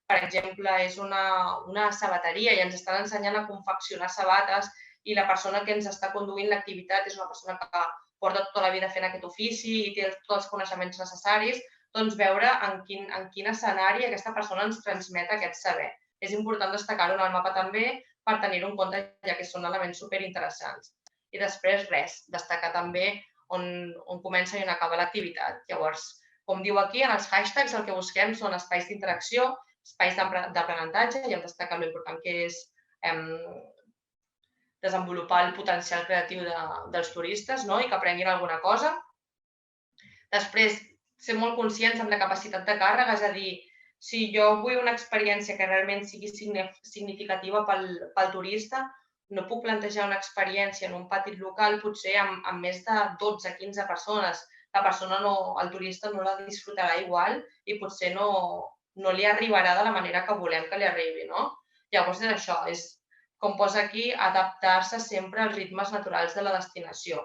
per exemple, és una sabateria i ens estan ensenyant a confeccionar sabates i la persona que ens està conduint l'activitat és una persona que porta tota la vida fent aquest ofici i té tots els coneixements necessaris, doncs veure en quin escenari aquesta persona ens transmet aquest saber. És important destacar-ho en el mapa també per tenir-ho en compte, ja que són elements superinteressants. I després, destacar també on comença i on acaba l'activitat. Llavors, com diu aquí, en els hashtags el que busquem són espais d'interacció, espais d'aprenentatge, i hem destacat l'important que és desenvolupar el potencial creatiu dels turistes i que aprenguin alguna cosa. Després, ser molt conscients amb la capacitat de càrrega, és a dir, si jo vull una experiència que realment sigui significativa pel turista, no puc plantejar una experiència en un petit local potser amb més de 12-15 persones. El turista no la disfrutarà igual i potser no li arribarà de la manera que volem que li arribi. Llavors és això, és com posa aquí, adaptar-se sempre als ritmes naturals de la destinació.